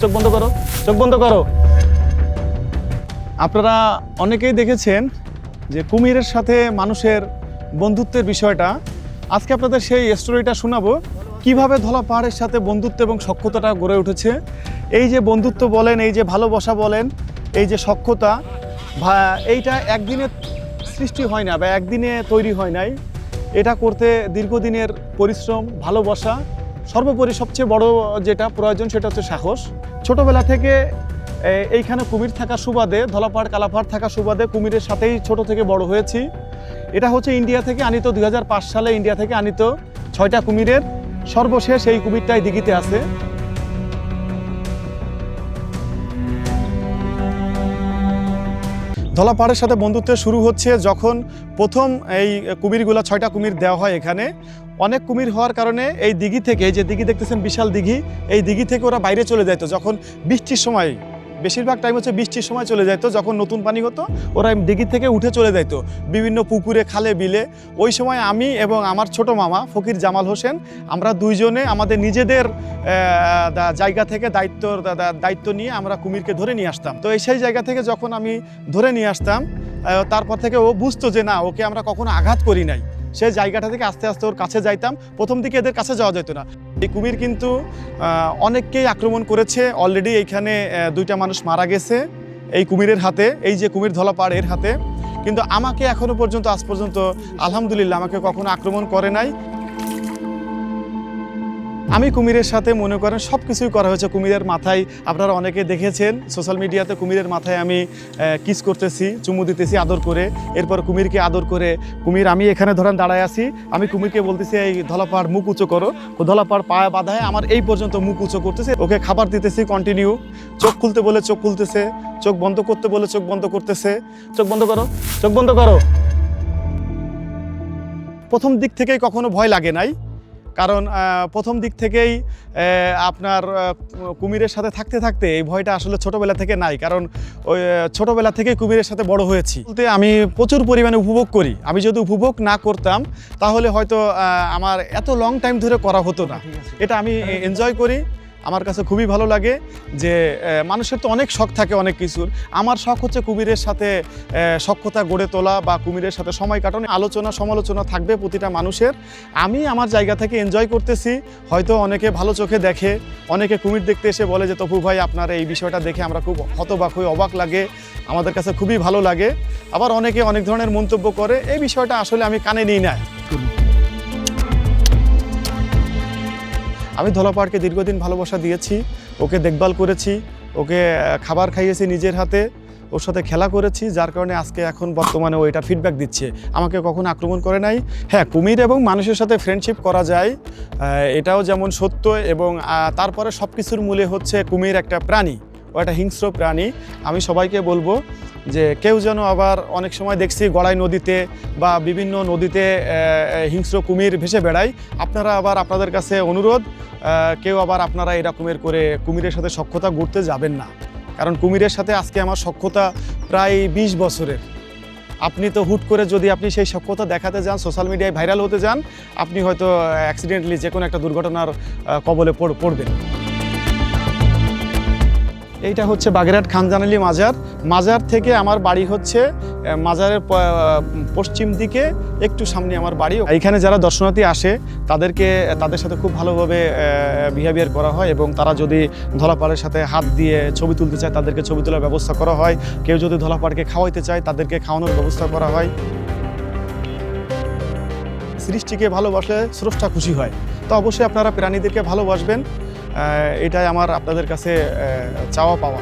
চোখ বন্ধ করো, চোখ বন্ধ করো। আপনারা অনেকেই দেখেছেন যে কুমিরের সাথে মানুষের বন্ধুত্বের বিষয়টা। আজকে আপনাদের সেই স্টোরিটা শোনাবো, কিভাবে ধলা পাহাড়ের সাথে বন্ধুত্ব এবং সখ্যতাটা গড়ে উঠেছে। এই যে বন্ধুত্ব বলেন, এই যে ভালোবাসা বলেন, এই যে সখ্যতা, এইটা একদিনে সৃষ্টি হয় না বা একদিনে তৈরি হয় নাই। এটা করতে দীর্ঘদিনের পরিশ্রম, ভালোবাসা, সর্বোপরি সবচেয়ে বড় যেটা প্রয়োজন সেটা হচ্ছে সাহস। ছোটবেলা থেকে এইখানে কুমির থাকা সুবাদে, ধলাপাড় কালাপাড় থাকা সুবাদে কুমিরের সাথেই ছোট থেকে বড় হয়েছি। এটা হচ্ছে ইন্ডিয়া থেকে আনিত, 2005 সালে ইন্ডিয়া থেকে আনিত 6টা কুমিরের সর্বশেষ এই কুমিরটাই দিঘিতে আছে। ধলাপাড়ের সাথে বন্ধুত্ব শুরু হচ্ছে যখন প্রথম এই কুমিরগুলো 6টা কুমির দেওয়া হয় এখানে। অনেক কুমির হওয়ার কারণে এই দিঘি থেকে, এই যে দিঘি দেখতেছেন বিশাল দিঘি, এই দিঘি থেকে ওরা বাইরে চলে যেত যখন বৃষ্টির সময়। বেশিরভাগ টাইম হচ্ছে বৃষ্টির সময় চলে যেত, যখন নতুন পানি হতো ওরা দিঘি থেকে উঠে চলে যেত বিভিন্ন পুকুরে, খালে, বিলে। ওই সময় আমি এবং আমার ছোট মামা ফকির জামাল হোসেন, আমরা দুইজনে আমাদের নিজেদের জায়গা থেকে দায়িত্ব নিয়ে আমরা কুমিরকে ধরে নিয়ে আসতাম। তো সেই জায়গা থেকে যখন আমি ধরে নিয়ে আসতাম, তারপর থেকে ও বুঝতো যে না, ওকে আমরা কখনো আঘাত করি নাই। সেই জায়গাটা থেকে আস্তে আস্তে ওর কাছে যাইতাম। প্রথম দিকে এদের কাছে যাওয়া যেত না। এই কুমির কিন্তু অনেককেই আক্রমণ করেছে। অলরেডি এইখানে 2টা মানুষ মারা গেছে এই কুমিরের হাতে, এই যে কুমির ধলাপাড় এর হাতে। কিন্তু আমাকে এখনো পর্যন্ত, আজ পর্যন্ত আলহামদুলিল্লাহ, আমাকে কখনো আক্রমণ করে নাই। আমি কুমিরের সাথে মনে করেন সব কিছুই করা হয়েছে। কুমিরের মাথায় আপনারা অনেকে দেখেছেন সোশ্যাল মিডিয়াতে, কুমিরের মাথায় আমি কিস করতেছি, চুমু দিতেছি আদর করে। এরপর কুমিরকে আদর করে, কুমির আমি এখানে ধরেন দাঁড়ায় আছি, আমি কুমিরকে বলতেছি এই ধলাপাড় মুখ উঁচু করো। ধলাপাড় পায়ে বাঁধায় আমার এই পর্যন্ত মুখ উঁচু করতেছে। ওকে খাবার দিতেছি কন্টিনিউ। চোখ খুলতে বলে চোখ খুলতেছে, চোখ বন্ধ করতে বলে চোখ বন্ধ করতেছে। চোখ বন্ধ করো, চোখ বন্ধ করো। প্রথম দিক থেকেই কখনো ভয় লাগে নাই, কারণ প্রথম দিক থেকেই আপনার কুমিরের সাথে থাকতে থাকতে এই ভয়টা আসলে ছোটোবেলা থেকে নাই। কারণ ওই ছোটোবেলা থেকে কুমিরের সাথে বড় হয়েছি বলতে আমি প্রচুর পরিমাণে উপভোগ করি। আমি যদি উপভোগ না করতাম তাহলে হয়তো আমার এত লং টাইম ধরে করা হতো না। এটা আমি এনজয় করি, আমার কাছে খুবই ভালো লাগে। যে মানুষের তো অনেক শখ থাকে অনেক কিছুর, আমার শখ হচ্ছে কুমিরের সাথে সখ্যতা গড়ে তোলা বা কুমিরের সাথে সময় কাটানো। আলোচনা সমালোচনা থাকবে প্রতিটা মানুষের। আমি আমার জায়গা থেকে এনজয় করতেছি। হয়তো অনেকে ভালো চোখে দেখে, অনেকে কুমির দেখতে এসে বলে যে তপু ভাই আপনার এই বিষয়টা দেখে আমরা খুব হতবাক হই, অবাক লাগে, আমাদের কাছে খুবই ভালো লাগে। আবার অনেকে অনেক ধরনের মন্তব্য করে, এই বিষয়টা আসলে আমি কানে নিই না। আমি ধলাপাড়কে দীর্ঘদিন ভালোবাসা দিয়েছি, ওকে দেখভাল করেছি, ওকে খাবার খাইয়েছি নিজের হাতে, ওর সাথে খেলা করেছি, যার কারণে আজকে এখন বর্তমানে ও এটা ফিডব্যাক দিচ্ছে। আমাকে কখনো আক্রমণ করে নাই। হ্যাঁ, কুমির এবং মানুষের সাথে ফ্রেন্ডশিপ করা যায়, এটাও যেমন সত্য। এবং তারপরে সব কিছুর মূলে হচ্ছে কুমির একটা প্রাণী, ও একটা হিংস্র প্রাণী। আমি সবাইকে বলবো যে কেউ যেন আবার, অনেক সময় দেখছি গড়াই নদীতে বা বিভিন্ন নদীতে হিংস্র কুমির ভেসে বেড়ায়। আপনারা আবার, আপনাদের কাছে অনুরোধ, কেউ আবার আপনারা এরকমের করে কুমিরের সাথে সখ্যতা গড়তে যাবেন না। কারণ কুমিরের সাথে আজকে আমার সখ্যতা প্রায় 20 বছরের। আপনি তো হুট করে যদি আপনি সেই সখ্যতা দেখাতে যান, সোশ্যাল মিডিয়ায় ভাইরাল হতে যান, আপনি হয়তো অ্যাক্সিডেন্টলি যে কোনো একটা দুর্ঘটনার কবলে পড়বেন। এইটা হচ্ছে বাগেরহাট খানজানালি মাজার। মাজার থেকে আমার বাড়ি হচ্ছে মাজারের পশ্চিম দিকে একটু সামনে আমার বাড়ি। এইখানে যারা দর্শনার্থী আসে তাদের সাথে খুব ভালোভাবে বিহেভিয়ার করা হয়, এবং তারা যদি ধলাপাড়ের সাথে হাত দিয়ে ছবি তুলতে চায় তাদেরকে ছবি তোলার ব্যবস্থা করা হয়। কেউ যদি ধলাপাড়কে খাওয়াইতে চায় তাদেরকে খাওয়ানোর ব্যবস্থা করা হয়। সৃষ্টিকে ভালোবাসলে স্রষ্টা খুশি হয়। তো অবশ্যই আপনারা প্রাণীদেরকে ভালোবাসবেন, এটাই আমার আপনাদের কাছে চাওয়া পাওয়া।